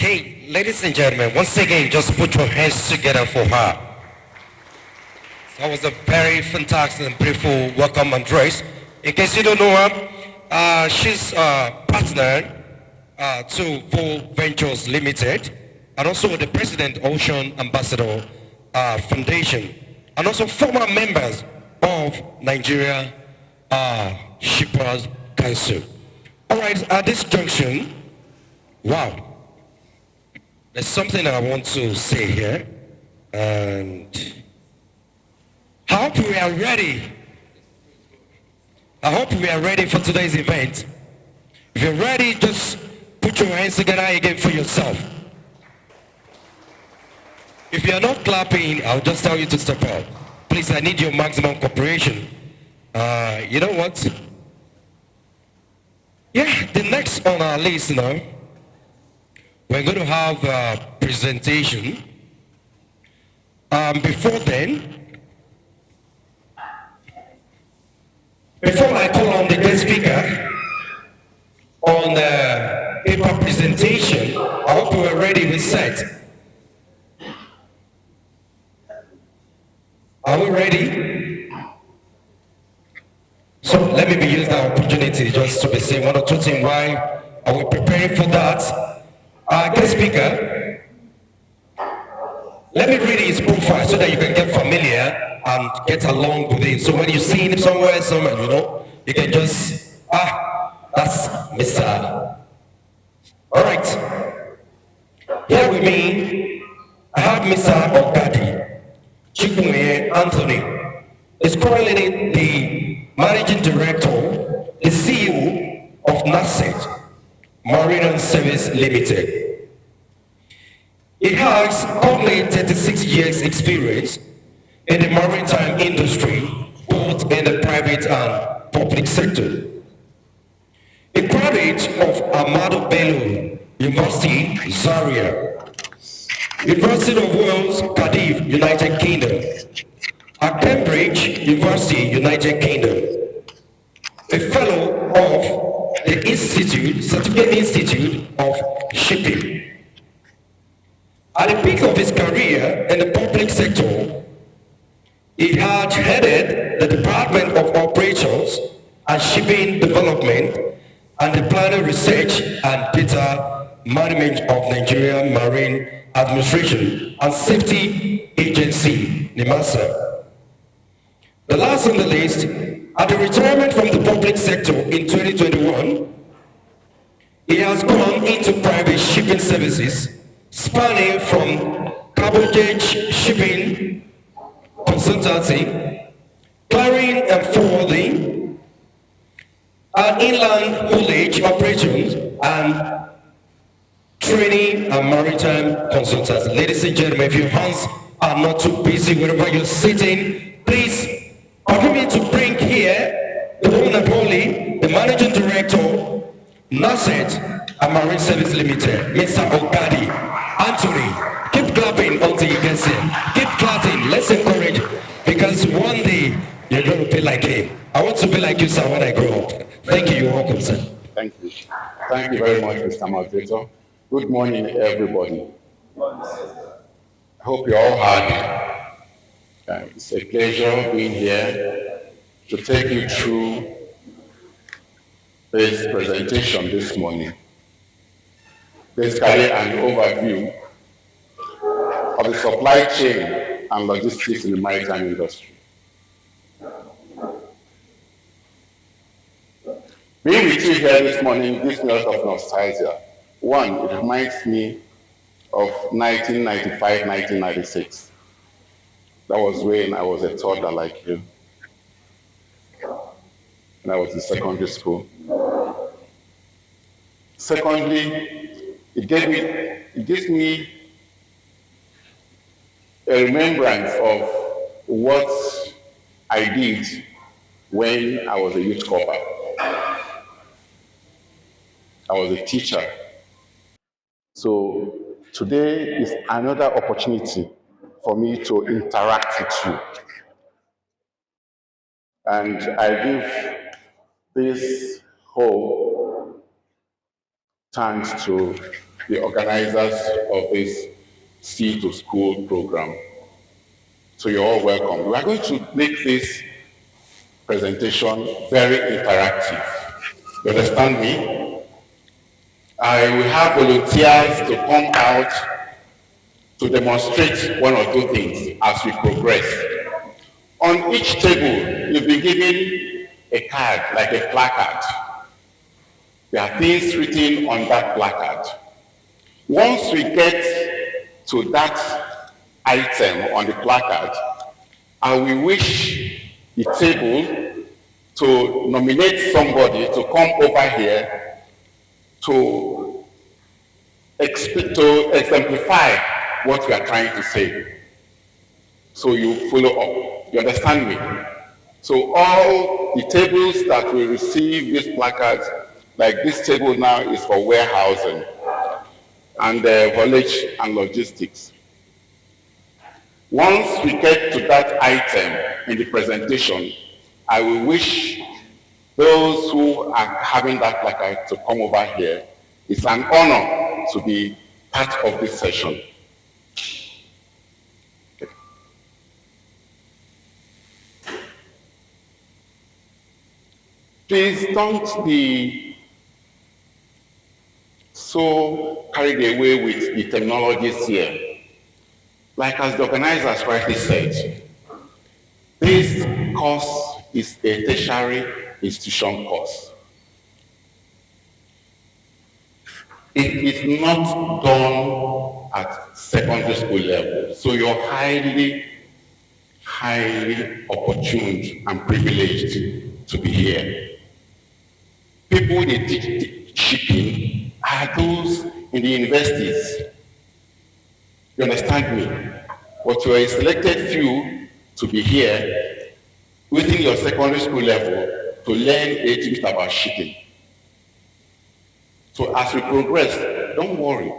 Okay, ladies and gentlemen, once again, just put your hands together for her. That was a very fantastic and beautiful welcome address. In case you don't know her, she's a partner to Full Ventures Limited, and also the President Ocean Ambassador Foundation, and also former members of Nigeria Shippers Council. All right, at this junction, wow, there's something I want to say here, and I hope we are ready. I hope we are ready for today's event. If you're ready, just put your hands together again for yourself. If you're not clapping, I'll just tell you to step out. Please, I need your maximum cooperation. You know what? Yeah, the next on our list now, we're going to have a presentation. Before I call on the guest speaker on the paper presentation, I hope you are ready with set. Are we ready? So let me be using the opportunity just to be saying one or two things while are we preparing for that. Our guest speaker, let me read his profile so that you can get familiar and get along with it. So when you see him somewhere, you know, you can just, that's Mr. All right. Here with me, I have Mr. Ogadi, Chikwenye Anthony. Is currently the Managing Director, the CEO of NASET, Maritime Service Limited. He has currently 36 years experience in the maritime industry, both in the private and public sector. A graduate of Ahmadu Bello University, Zaria, University of Wales, Cardiff, United Kingdom, at Cambridge University, United Kingdom, a fellow of the Certificate Institute of Shipping. At the peak of his career in the public sector, he had headed the Department of Operations and Shipping Development and the Planning Research and Data Management of Nigeria Marine Administration and Safety Agency, NIMASA. The last on the list, at the retirement from the public sector in 2021, he has gone into private shipping services, spanning from cabotage shipping consultancy, clearing and forwarding, and inland haulage operations, and training and maritime consultancy. Ladies and gentlemen, if your hands are not too busy wherever you're sitting, please allow me to bring here the one and only, the Managing Director, NASET and Marine Service Limited, Mr. Ogadi Anthony. Keep clapping until you get him. Keep clapping. Let's encourage, because one day you're going to be like him. I want to be like you, sir, when I grow up. Thank you. You're welcome, sir. Thank you. Thank you very much, Mr. Moderator. Good morning, everybody. I hope you're all happy. It's a pleasure being here to take you through this presentation this morning. Basically, an overview of the supply chain and logistics in the maritime industry. Being with you here this morning gives me a lot of nostalgia. One, it reminds me of 1995, 1996. That was when I was a toddler like you. And I was in secondary school. Secondly, it gives me a remembrance of what I did when I was a youth corper. I was a teacher. So today is another opportunity for me to interact with you. And I give this whole thanks to the organizers of this Sea to School program. So you're all welcome. We are going to make this presentation very interactive. You understand me? I will have volunteers to come out to demonstrate one or two things as we progress. On each table, you'll be given a card, like a placard. There are things written on that placard. Once we get to that item on the placard, I will wish the table to nominate somebody to come over here to exemplify what we are trying to say. So you follow up. You understand me? So all the tables that will receive these placards, like this table now is for warehousing and haulage and logistics. Once we get to that item in the presentation, I will wish those who are having that placard to come over here. It's an honor to be part of this session. Please don't be so carried away with the terminologies here. Like as the organizers rightly said, this course is a tertiary institution course. It is not done at secondary school level, so you're highly opportune and privileged to be here. People they teach shipping are those in the universities. You understand me? But you are a selected few to be here within your secondary school level to learn a little bit about shipping. So as we progress, don't worry,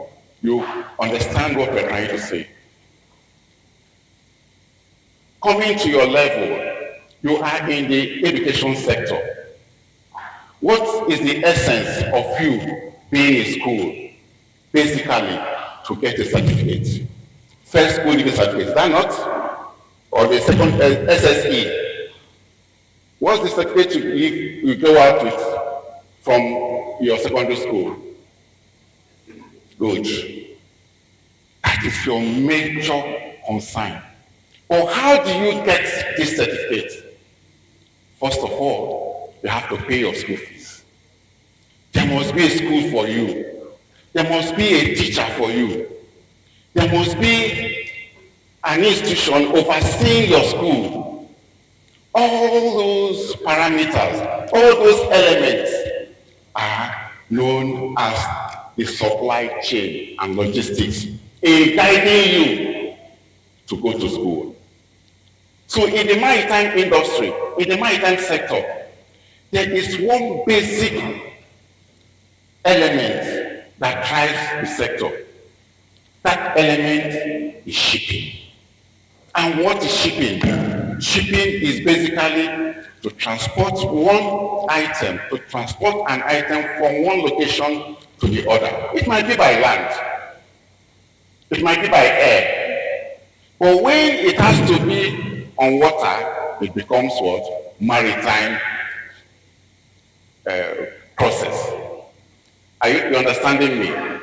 you understand what we're trying to say. Coming to your level, you are in the education sector. What is the essence of you being in school? Basically, to get a certificate. First school degree certificate, is that not? Or the second SSE. What's the certificate you go out with from your secondary school? Good. That is your major concern. Or how do you get this certificate? First of all, you have to pay your school fees. There must be a school for you. There must be a teacher for you. There must be an institution overseeing your school. All those parameters, all those elements are known as the supply chain and logistics in guiding you to go to school. So in the maritime industry, in the maritime sector, there is one basic element that drives the sector. That element is shipping. And what is shipping? Shipping is basically to transport one item, to transport an item from one location to the other. It might be by land. It might be by air. But when it has to be on water, it becomes what? Maritime process. Are you understanding me?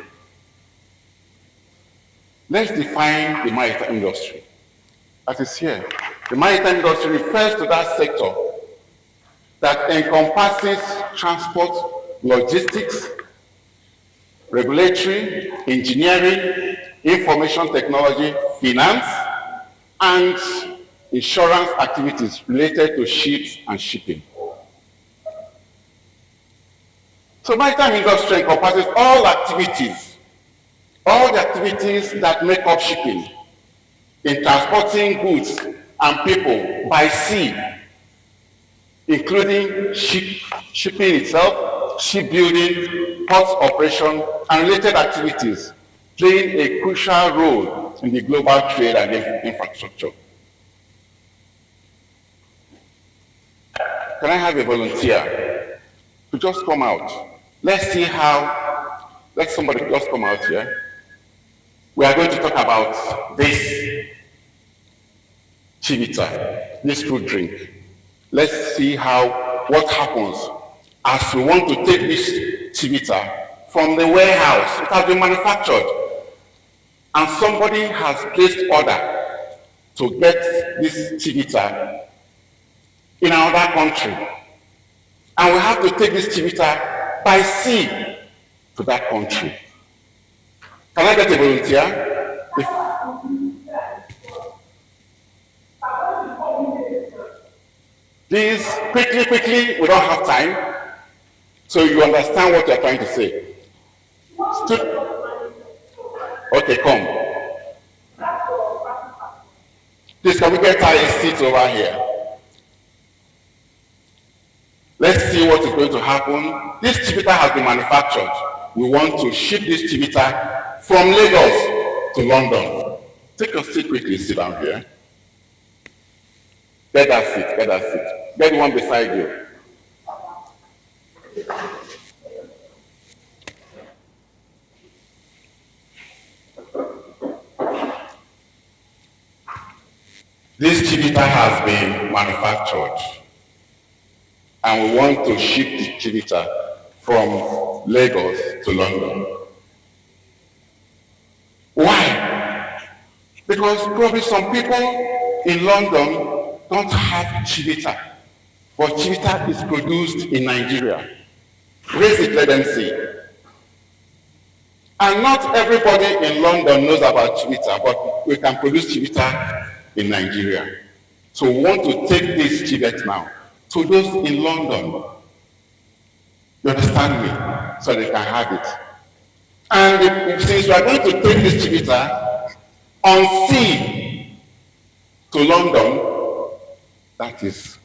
Let's define the maritime industry. That is here. The maritime industry refers to that sector that encompasses transport, logistics, regulatory, engineering, information technology, finance, and insurance activities related to ships and shipping. So maritime industry encompasses all the activities that make up shipping, in transporting goods and people by sea, including shipping itself, shipbuilding, port operation, and related activities, playing a crucial role in the global trade and infrastructure. Can I have a volunteer to just come out? Let's see how Let somebody just come out here. We are going to talk about this chivita, this fruit drink. Let's see what happens as we want to take this chivita from the warehouse. It has been manufactured, and somebody has placed order to get this chivita in another country. And we have to take this chivita by sea to that country. Can I get a volunteer? Please, quickly, we don't have time. So you understand what you're trying to say. Okay, come. Please, can we get our seats over here? Let's see what is going to happen. This chivita has been manufactured. We want to ship this chivita from Lagos to London. Take a seat quickly, sit down here. Get that seat. Get one beside you. This chivita has been manufactured, and we want to ship the chivita from Lagos to London. Why? Because probably some people in London don't have chivita, but chivita is produced in Nigeria. Raise it, let them see. And not everybody in London knows about chivita, but we can produce chivita in Nigeria. So we want to take this chivita now to those in London. You understand me? So they can have it. And since we are going to take this chivita on sea to London, that is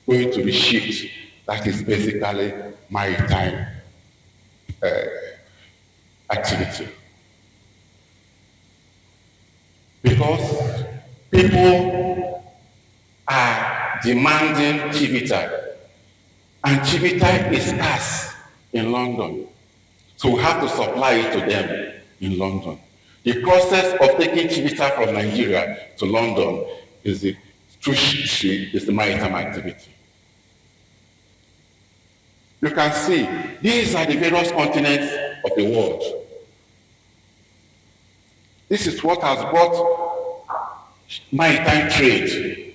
going to be shipped. That is basically maritime activity. Because people are demanding chivita, and chivita is scarce in London. So we have to supply it to them in London. The process of taking chivita from Nigeria to London is the maritime activity. You can see these are the various continents of the world. This is what has brought maritime trade.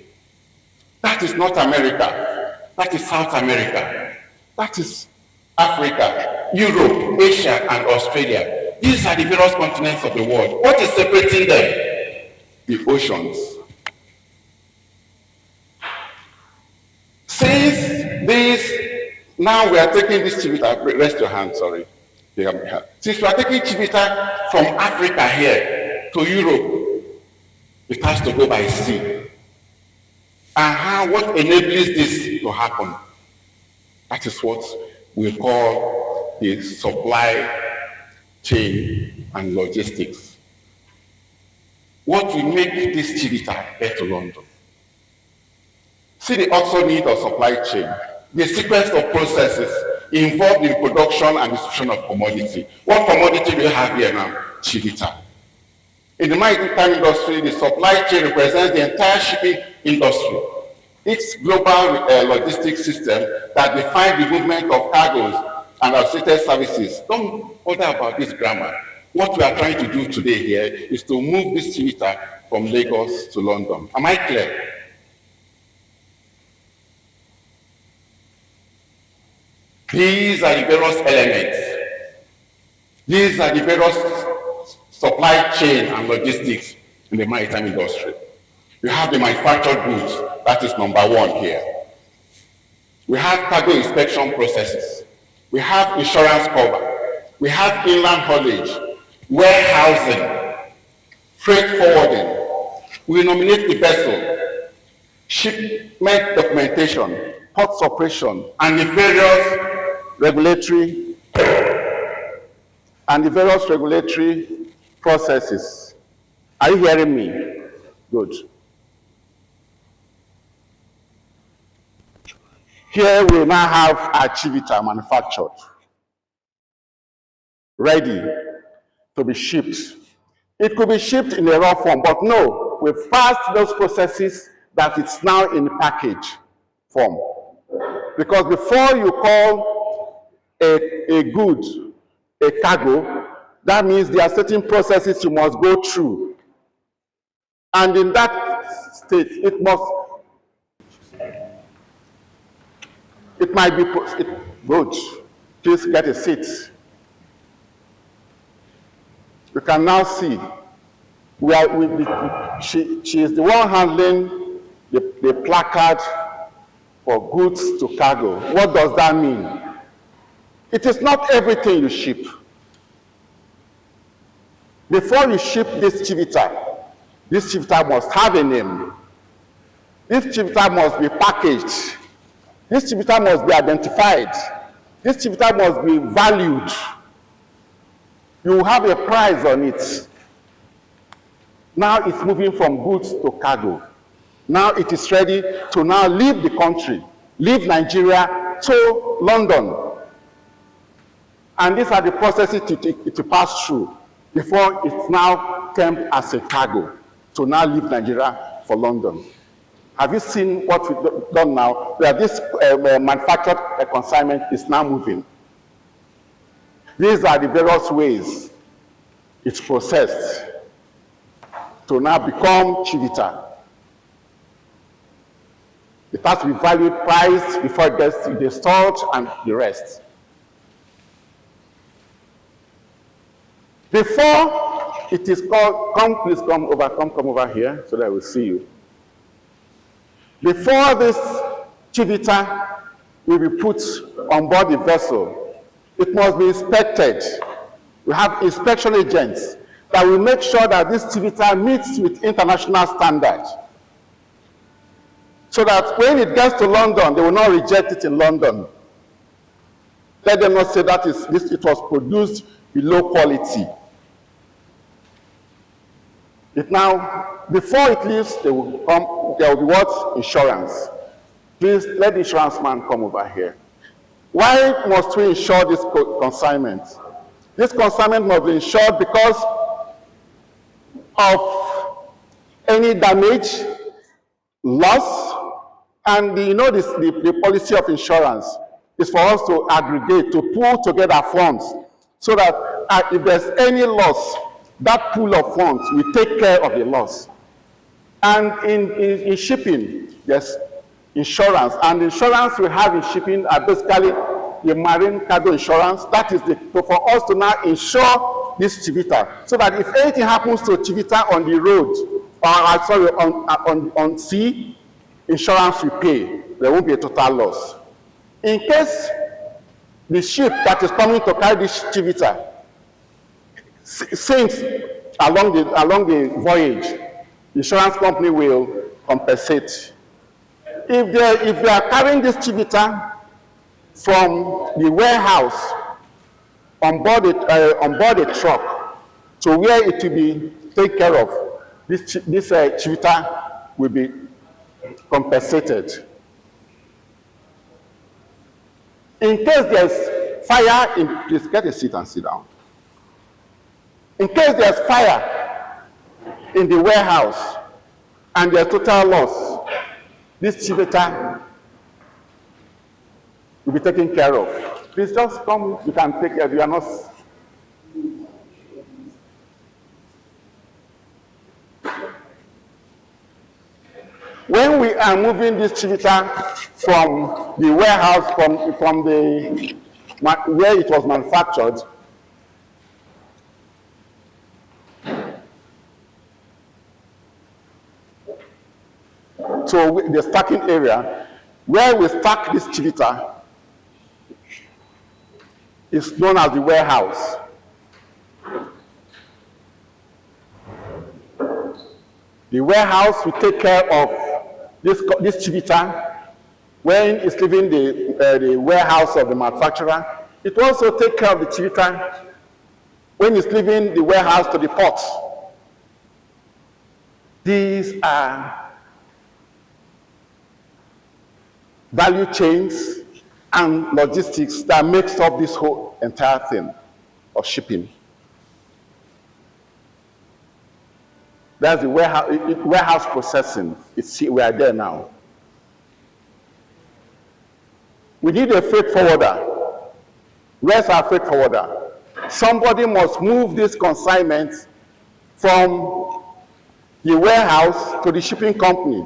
That is North America. That is South America. That is Africa, Europe, Asia, and Australia. These are the various continents of the world. What is separating them? The oceans. Since this, now we are taking this chivita, rest your hand, sorry. Since we are taking chivita from Africa here to Europe, it has to go by sea. And what enables this to happen? That is what we call the supply chain and logistics. What will make this chivita get to London? See the also need of supply chain. The sequence of processes involved in production and distribution of commodity. What commodity do you have here now? Chivita. In the maritime industry, the supply chain represents the entire shipping industry. It's global logistics system that defines the movement of cargoes and associated services. Don't bother about this grammar. What we are trying to do today here is to move this chivita from Lagos to London. Am I clear? These are the various elements. These are the various supply chain and logistics in the maritime industry. You have the manufactured goods, that is number one here. We have cargo inspection processes. We have insurance cover. We have inland haulage, warehousing, freight forwarding. We nominate the vessel, shipment documentation, ports operation, and the various regulatory processes. Are you hearing me? Good. Here we now have our chivita manufactured. ready to be shipped. It could be shipped in a raw form, but no, we've passed those processes that it's now in package form. Because before you call a good a cargo, that means there are certain processes you must go through. And in that state, it might be good. Please get a seat. You can now see she is the one handling the placard for goods to cargo. What does that mean? It is not everything you ship. Before you ship this chivita must have a name. This chivita must be packaged. This chivita must be identified. This chivita must be valued. You have a price on it. Now it's moving from goods to cargo. Now it is ready to now leave the country, leave Nigeria to London. And these are the processes to pass through before it's now termed as a cargo to now leave Nigeria for London. Have you seen what we've done now? Where this manufactured consignment is now moving. These are the various ways it's processed to now become chivita. It has to be valued, priced before it gets to the stored and the rest. Before it is called, please come over here so that I will see you. Before this chivita will be put on board the vessel, it must be inspected. We have inspection agents that will make sure that this chivita meets with international standards. So that when it gets to London, they will not reject it in London. Let them not say that it was produced below quality. It now, before it leaves, there will be what? Insurance. Please let the insurance man come over here. Why must we insure this consignment? This consignment must be insured because of any damage, loss, and the policy of insurance is for us to aggregate, to pool together funds, so that if there's any loss, that pool of funds will take care of the loss. And in shipping, there's insurance, and the insurance we have in shipping are basically the marine cargo insurance. That is for us to now insure this chivita, so that if anything happens to chivita on the road, or on sea, insurance will pay. There won't be a total loss. In case the ship that is coming to carry this chivita sinks along the voyage, the insurance company will compensate. If they are carrying this chivita from the warehouse on board a truck to where it will be taken care of, this chivita will be compensated. In case there's fire, please get a seat and sit down. In case there's fire in the warehouse and there's total loss, this chivita will be taken care of. Please just come, you can take care of it. You are not. When we are moving this chivita from the warehouse, from where it was manufactured, to the stacking area, where we stack this chivita is known as the warehouse. The warehouse will take care of this chivita when it's leaving the warehouse of the manufacturer. It will also take care of the chivita when it's leaving the warehouse to the port. These are value chains and logistics that makes up this whole entire thing. of shipping. That's the warehouse processing. We are there now. We need a freight forwarder. Where's our freight forwarder? Somebody must move this consignment from the warehouse to the shipping company.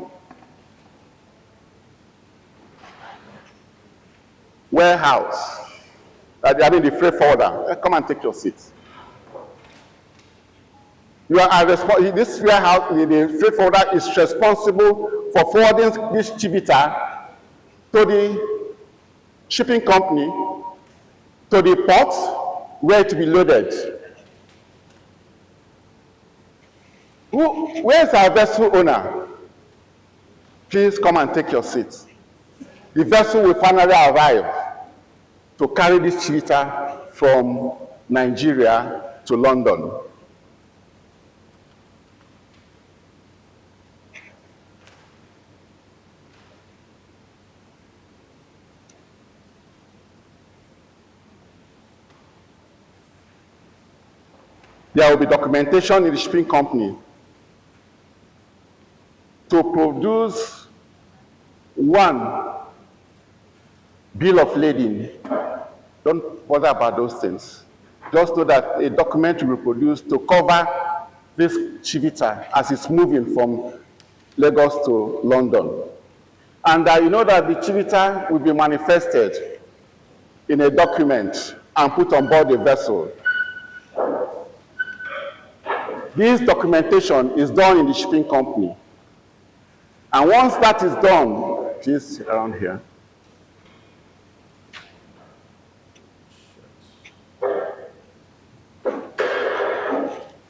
Warehouse. I mean the freight forwarder. Come and take your seat. You are this warehouse, the freight forwarder is responsible for forwarding this chivita to the shipping company, to the port where it to be loaded. Where's our vessel owner? Please come and take your seat. The vessel will finally arrive to carry this chivita from Nigeria to London. There will be documentation in the shipping company to produce one bill of lading. Don't bother about those things. Just know that a document will be produced to cover this chivita as it's moving from Lagos to London. And you know that the chivita will be manifested in a document and put on board the vessel. This documentation is done in the shipping company. And once that is done, please around here.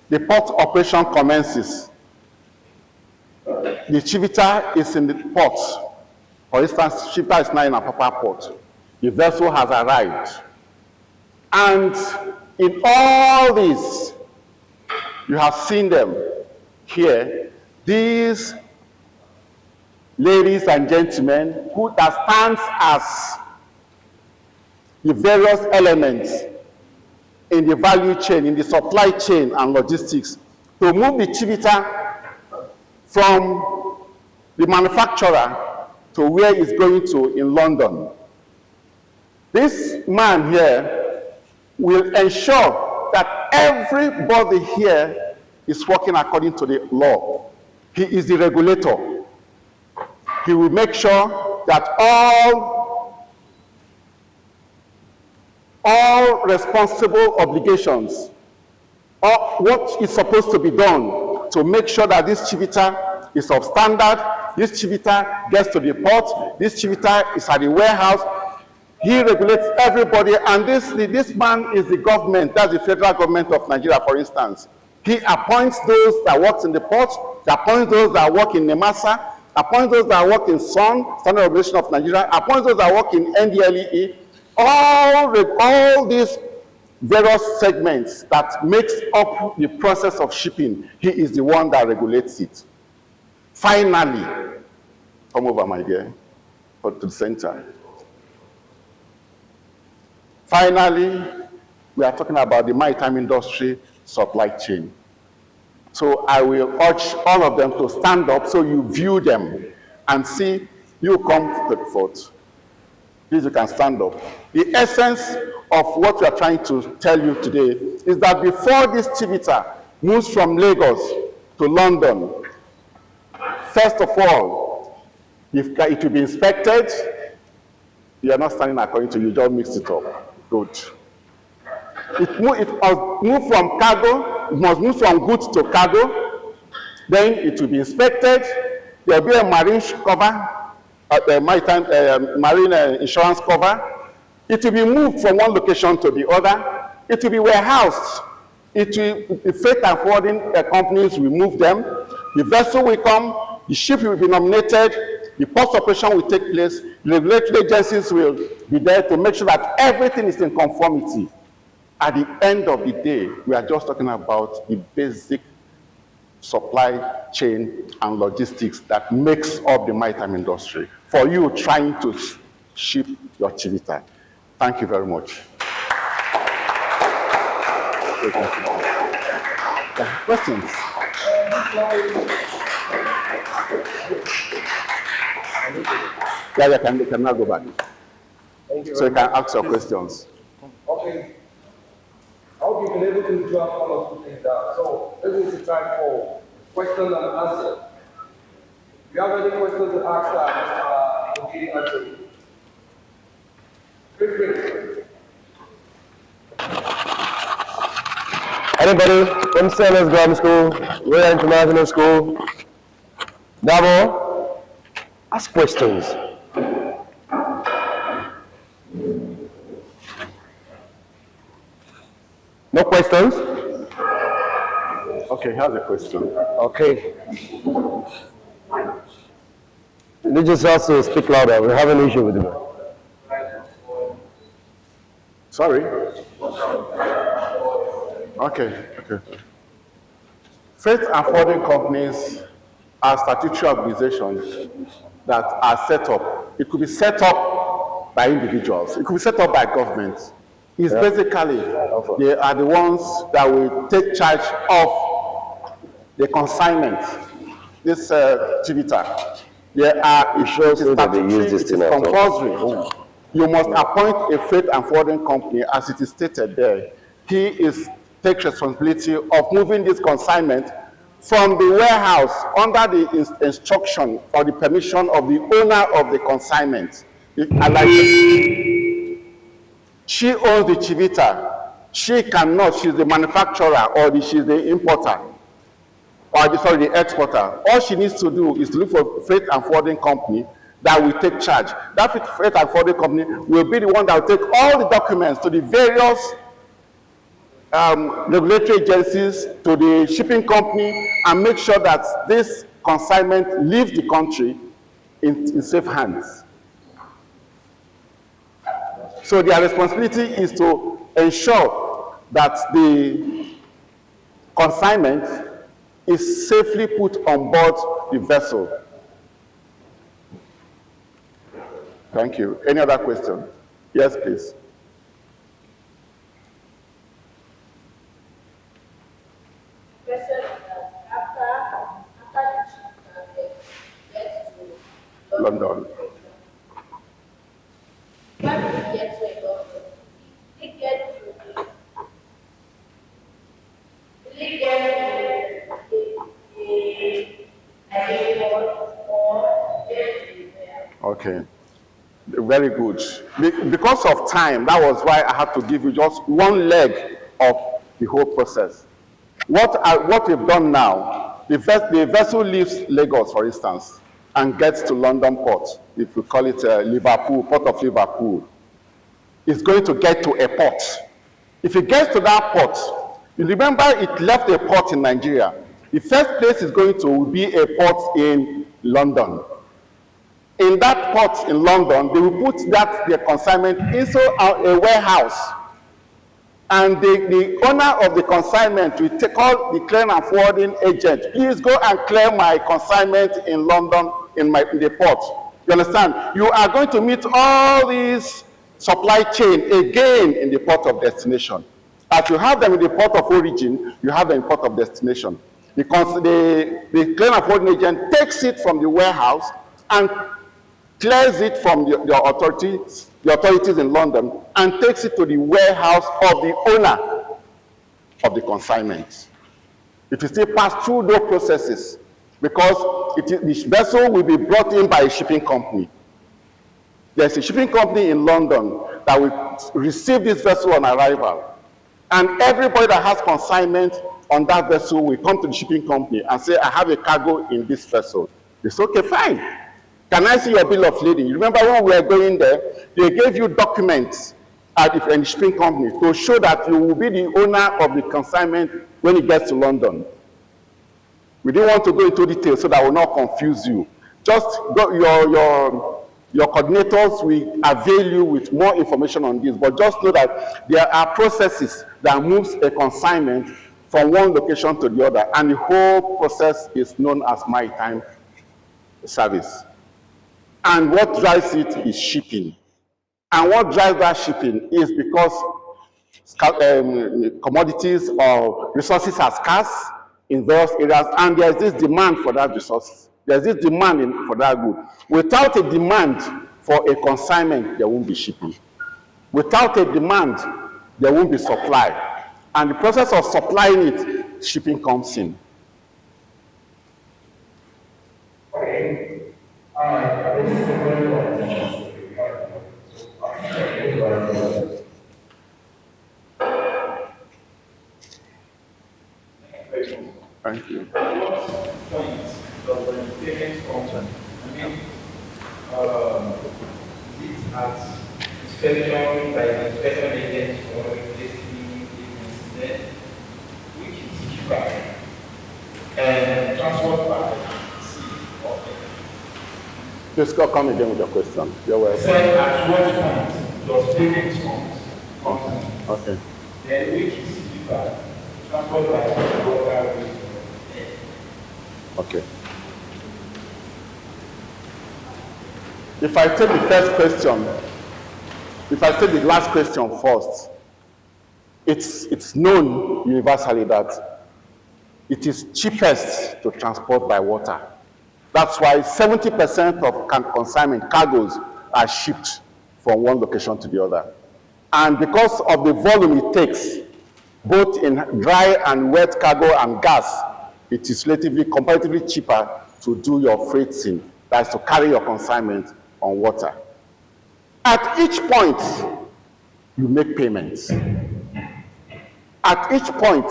The port operation commences. The chivita is in the port. For instance, chivita is now in Apapa port. The vessel has arrived. And in all this, you have seen them here. These ladies and gentlemen that stands as the various elements in the value chain, in the supply chain and logistics, to move the chivita from the manufacturer to where it's going to in London. This man here will ensure that everybody here is working according to the law. He is the regulator. He will make sure that all responsible obligations, or what is supposed to be done to make sure that this chivita is of standard, this chivita gets to the port, this chivita is at the warehouse. He regulates everybody, and this man is the government. That's the federal government of Nigeria, for instance. He appoints those that work in the port, he appoints those that work in NEMASA, appoints those that work in SON, Standard Organization of Nigeria, appoints those that work in NDLEE. All these various segments that makes up the process of shipping, he is the one that regulates it. Finally, come over, my dear, to the center. Finally, we are talking about the maritime industry supply chain. So I will urge all of them to stand up so you view them and see. You come to the front. Please, you can stand up. The essence of what we are trying to tell you today is that before this chivita moves from Lagos to London, first of all, it will be inspected. You are not standing according to you, just mix it up. Good. It must move from cargo, it must move from goods to cargo. Then it will be inspected. There will be a marine cover, marine insurance cover. It will be moved from one location to the other. It will be warehoused. The freight and forwarding companies will move them. The vessel will come. The ship will be nominated. The port operation will take place. The regulatory agencies will be there to make sure that everything is in conformity. At the end of the day, we are just talking about the basic supply chain and logistics that makes up the maritime industry for you trying to ship your chivita. Thank you very much. Questions? Yeah, you can now go back. So you can ask your questions. Okay. I hope you've been able to drop all of these things down. So this is the time for question and answer. If you have any questions to ask us, we'll give answer. Feel free. Anybody from Sellers Grammar School, Royal International School, Dabo, ask questions. No questions? Okay, here's a question. Okay. You just have to speak louder. We have an issue with you. Sorry? Okay. Freight and forwarding companies are statutory organizations that are set up. It could be set up by individuals. It could be set up by governments. It's basically, they are the ones that will take charge of the consignment. This Chivita, there are issues that they use this thing compulsory. You must appoint a freight and forwarding company, as it is stated there. He takes responsibility of moving this consignment from the warehouse under the instruction or the permission of the owner of the consignment. She owns the Chivita. She cannot, she's the manufacturer or she's the importer or the exporter. All she needs to do is to look for a freight and forwarding company that will take charge. That freight and forwarding company will be the one that will take all the documents to the various regulatory agencies, to the shipping company, and make sure that this consignment leaves the country in safe hands. So their responsibility is to ensure that the consignment is safely put on board the vessel. Thank you. Any other question? Yes, please. London. Okay, very good. Because of time, that was why I had to give you just one leg of the whole process. What we've done now, the vessel leaves Lagos, for instance, and gets to London Port, if we call it Liverpool, Port of Liverpool. It's going to get to a port. If it gets to that port, you remember it left a port in Nigeria. The first place is going to be a port in London. In that port in London, they will put their consignment into a warehouse. And the owner of the consignment will call the clearing and forwarding agent. Please go and clear my consignment in London in the port. You understand? You are going to meet all these supply chain again in the port of destination. As you have them in the port of origin, you have them in port of destination. Because the clearing and forwarding agent takes it from the warehouse and clears it from the authorities in London, and takes it to the warehouse of the owner of the consignment. It will still pass through those processes because the vessel will be brought in by a shipping company. There's a shipping company in London that will receive this vessel on arrival. And everybody that has consignment on that vessel will come to the shipping company and say, I have a cargo in this vessel. It's okay, fine. Can I see your bill of lading? You remember when we were going there, they gave you documents at the shipping company to show that you will be the owner of the consignment when it gets to London. We didn't want to go into detail so that will not confuse you. Just your coordinators will avail you with more information on this, but just know that there are processes that moves a consignment from one location to the other, and the whole process is known as maritime service. And what drives it is shipping. And what drives that shipping is because commodities or resources are scarce in various areas, and there's this demand for that resource. There's this demand for that good. Without a demand for a consignment, there won't be shipping. Without a demand, there won't be supply. And the process of supplying it, shipping comes in. Okay. Thank you. Inspection by the inspection agents or investing incident, which is cheaper, and transport by sea or air. Just come again with your question. You're welcome. Said at what point does payment come? Okay. Then which is cheaper, transport by water or air. Okay. If I take the first question, if I take the last question first, it's known universally that it is cheapest to transport by water. That's why 70% of consignment cargoes are shipped from one location to the other. And because of the volume it takes, both in dry and wet cargo and gas, it is relatively, comparatively cheaper to do your freighting, that is to carry your consignment on water. At each point, you make payments. At each point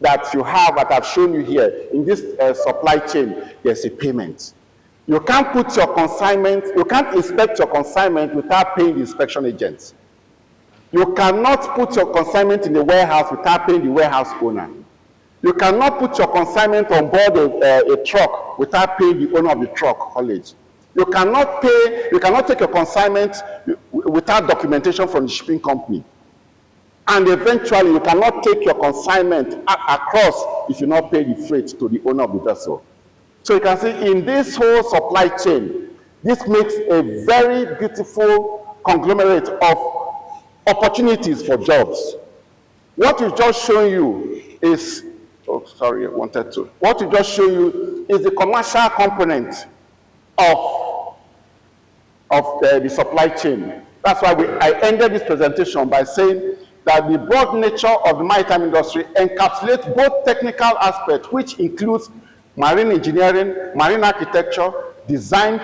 that you have, that I've shown you here, in this supply chain, there's a payment. You can't put your consignment, you can't inspect your consignment without paying the inspection agents. You cannot put your consignment in the warehouse without paying the warehouse owner. You cannot put your consignment on board a truck without paying the owner of the truck haulage. You cannot take your consignment without documentation from the shipping company. And eventually, you cannot take your consignment across if you not pay the freight to the owner of the vessel. So you can see in this whole supply chain, this makes a very beautiful conglomerate of opportunities for jobs. What we've just shown you is, what we just show you is the commercial component of the supply chain. That's why I ended this presentation by saying that the broad nature of the maritime industry encapsulates both technical aspects, which includes marine engineering, marine architecture, design,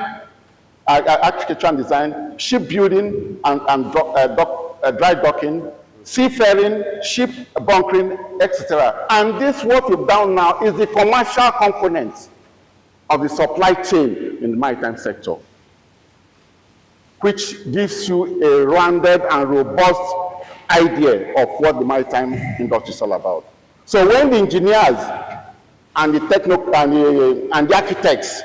architecture and design, shipbuilding and dry docking, seafaring, ship bunkering, etc. And this, what we've done now, is the commercial component of the supply chain in the maritime sector, which gives you a rounded and robust idea of what the maritime industry is all about. So when the engineers and the and the architects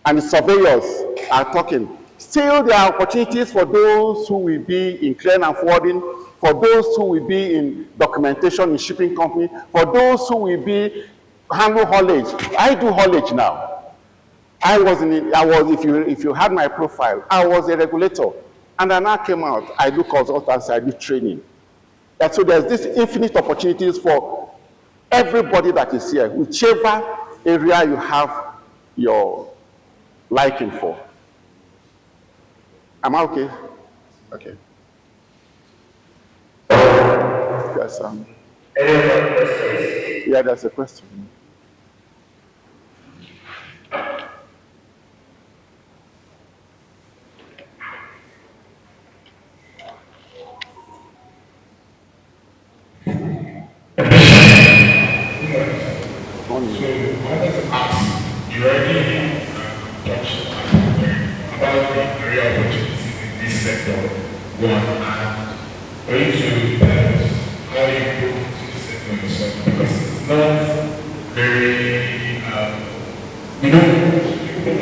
and the surveyors are talking, still there are opportunities for those who will be in clearing and forwarding, for those who will be in documentation in shipping company, for those who will be handle haulage. I do haulage now. If you had my profile, I was a regulator. And then I came out, I do consultancy, I do training. And so there's this infinite opportunities for everybody that is here, whichever area you have your liking for. Am I okay? Okay. Yes, yeah, there's a question. You already touched about the career opportunities in this sector. One, and for you to how you go to the sector yourself, because it's not very, we don't the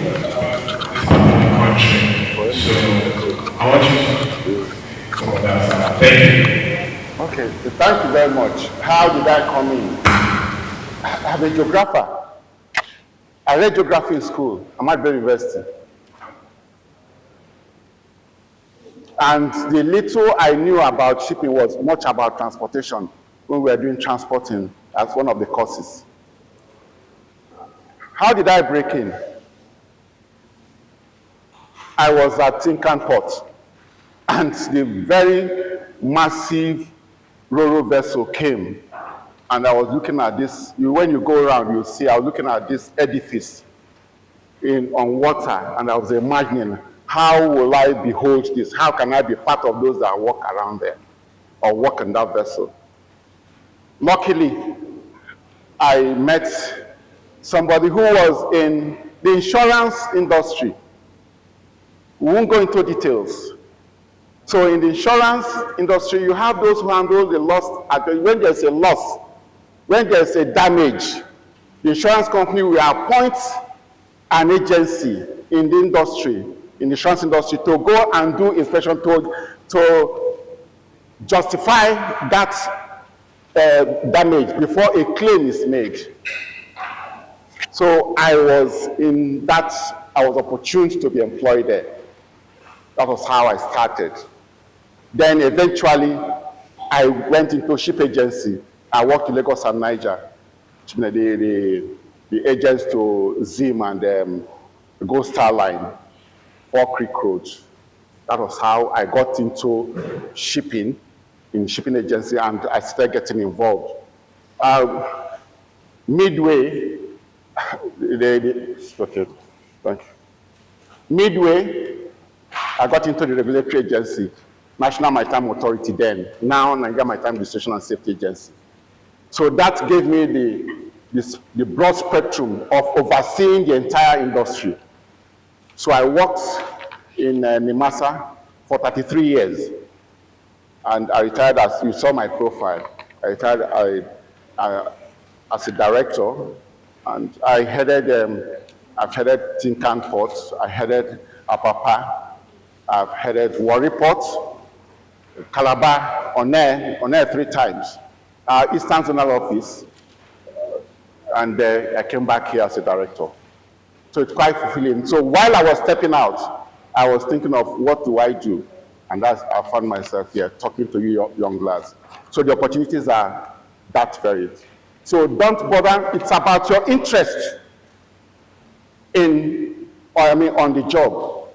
country. So I want you to talk about that. Thank you. Okay, thank you very much. How did I come in? I'm a geographer. I read geography in school. I'm at University. And the little I knew about shipping was much about transportation when we were doing transporting as one of the courses. How did I break in? I was at Tinkan Port, and the very massive Roro vessel came, and I was looking at this. When you go around, you see, I was looking at this edifice on water, and I was imagining, how will I behold this? How can I be part of those that walk around there or walk in that vessel? Luckily, I met somebody who was in the insurance industry. We won't go into details. So in the insurance industry, you have those who handle the loss. When there's a loss, when there's a damage, the insurance company will appoint an agency in the industry, in the insurance industry, to go and do inspection to justify that damage before a claim is made. So I was opportune to be employed there. That was how I started. Then eventually, I went into ship agency. I worked in Lagos and Niger, the agents to Zim and Gold Star Line, 4 Creek Road. That was how I got into shipping, in shipping agency, and I started getting involved. Midway, okay, thank you. Midway, I got into the regulatory agency, National Maritime Authority then, now Nigeria Maritime Administration and Safety Agency. So that gave me the broad spectrum of overseeing the entire industry. So I worked in NIMASA for 33 years, and I retired, as you saw my profile. I retired as a director, and I headed, I've headed Tinkan Port, I headed Apapa, I've headed Warri Port, Calabar, on air 3 times, Eastern Zonal Office, and I came back here as a director. So it's quite fulfilling. So while I was stepping out, I was thinking of what do I do? And I found myself here talking to you young lads. So the opportunities are that varied. So don't bother, it's about your interest on the job.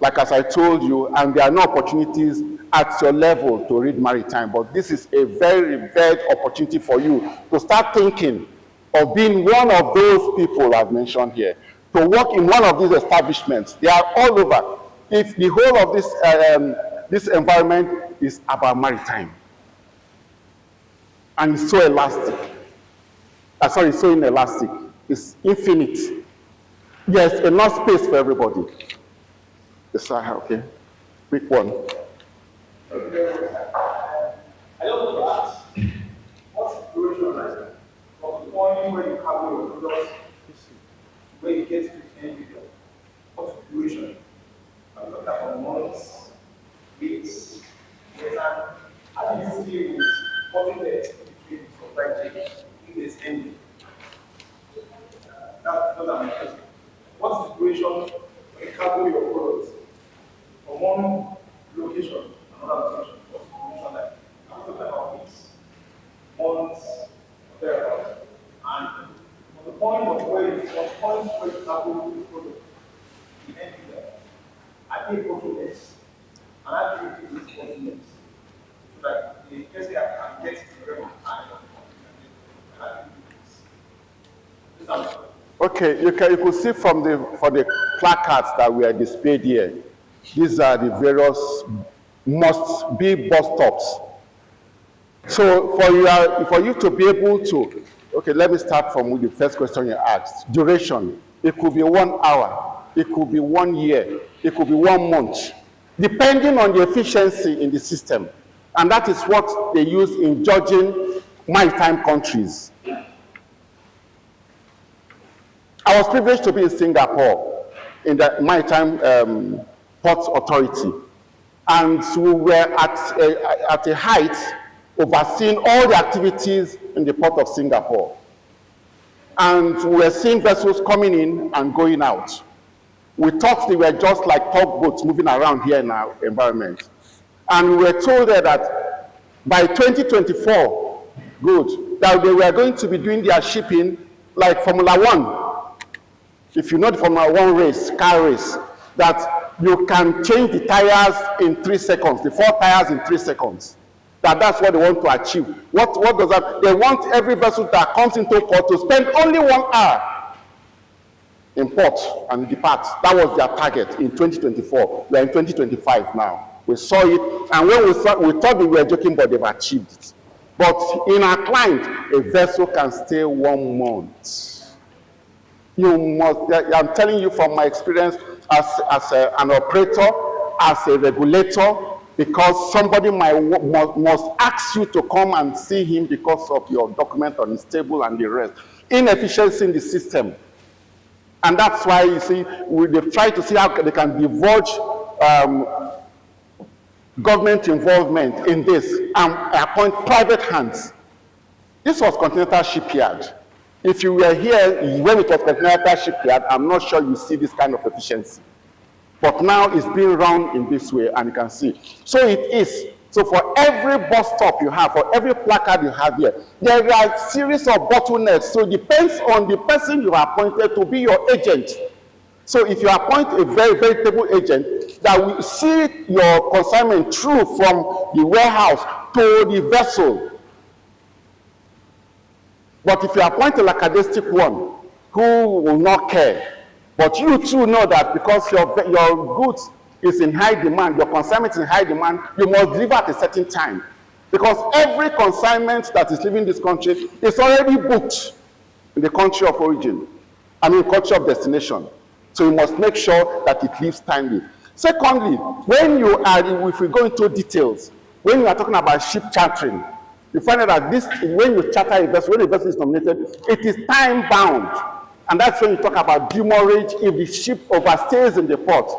Like as I told you, and there are no opportunities at your level to read maritime, but this is a very, very opportunity for you to start thinking of being one of those people I've mentioned here, to work in one of these establishments. They are all over. If the whole of this environment is about maritime, and it's so elastic. It's so inelastic. It's infinite. There's enough space for everybody. Yes, sir. Okay. Quick one. I don't want to ask, what's the duration like from the point where you have your products, where you get to the end video? What's the duration? I'm talking about months, weeks, years, and how do you deal with putting the between supply chain in this ending? That's my question. What's the duration when you carry your products from one location to another location? What's the duration like? I'm talking about weeks, months, thereabouts. And from the point of where you carry the product, the end user, I pay bottlenecks, and I pay these bottlenecks so that the person can get the revenue time. Okay, you could see for the placards that were displayed here, these are the various must-be bus stops. So for you to be able to, okay, let me start from the first question you asked. Duration, it could be 1 hour, it could be 1 year, it could be 1 month, depending on the efficiency in the system. And that is what they use in judging maritime countries. I was privileged to be in Singapore in the Maritime Ports Authority, and we were at a height overseeing all the activities in the port of Singapore. And we were seeing vessels coming in and going out. We thought they were just like tugboats moving around here in our environment. And we were told that by 2024, that they were going to be doing their shipping like Formula One. If you know the Formula One race, car race, that you can change the tires in 3 seconds, the 4 tires in 3 seconds. That's what they want to achieve. What does that? They want every vessel that comes into port to spend only 1 hour in port and depart. That was their target in 2024. We are in 2025 now. We saw it, and when we thought we were joking, but they've achieved it. But in our client, a vessel can stay 1 month. You must, I'm telling you from my experience as an operator, as a regulator, because somebody must ask you to come and see him because of your document on his table and the rest. Inefficiency in the system. And that's why, you see, they've tried to see how they can divulge government involvement in this and appoint private hands. This was Continental Shipyard. If you were here when it was Continental Shipyard, I'm not sure you see this kind of efficiency. But now it's being run in this way, and you can see. So it is. So for every bus stop you have, for every placard you have here, there are a series of bottlenecks. So it depends on the person you are appointed to be your agent. So if you appoint a very veritable agent that will see your consignment through from the warehouse to the vessel. But if you appoint a lackadaistic one who will not care, but you too know that because your goods is in high demand, your consignment is in high demand, you must deliver at a certain time. Because every consignment that is leaving this country is already booked in the country of origin, country of destination. So you must make sure that it leaves timely. Secondly, if we go into details, when you are talking about ship chartering, you find out that when you charter a vessel, when a vessel is nominated, it is time bound. And that's when you talk about demurrage if the ship overstays in the port.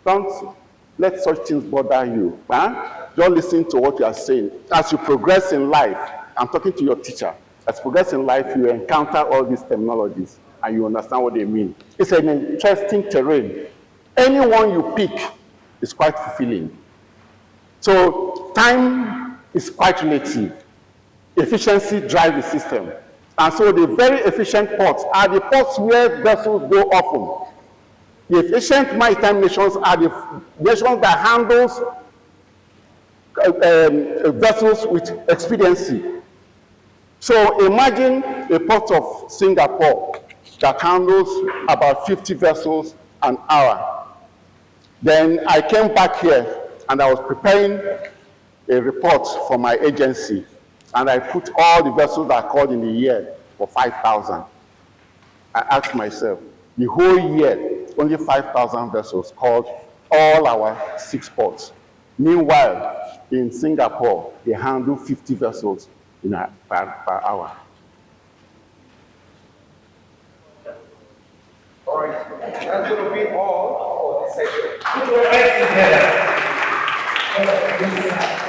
Don't let such things bother you. Huh? Don't listen to what you are saying. As you progress in life, I'm talking to your teacher. As you progress in life, you encounter all these terminologies and you understand what they mean. It's an interesting terrain. Anyone you pick is quite fulfilling. So time is quite relative. Efficiency drives the system. And so the very efficient ports are the ports where vessels go often. The efficient maritime nations are the nations that handles vessels with expediency. So imagine a port of Singapore that handles about 50 vessels an hour. Then I came back here and I was preparing a report for my agency. And I put all the vessels that are called in a year for 5,000. I asked myself, the whole year, only 5,000 vessels called all our 6 ports. Meanwhile, in Singapore, they handle 50 vessels per hour. All right, that's going to be all for this session. Put your hands together.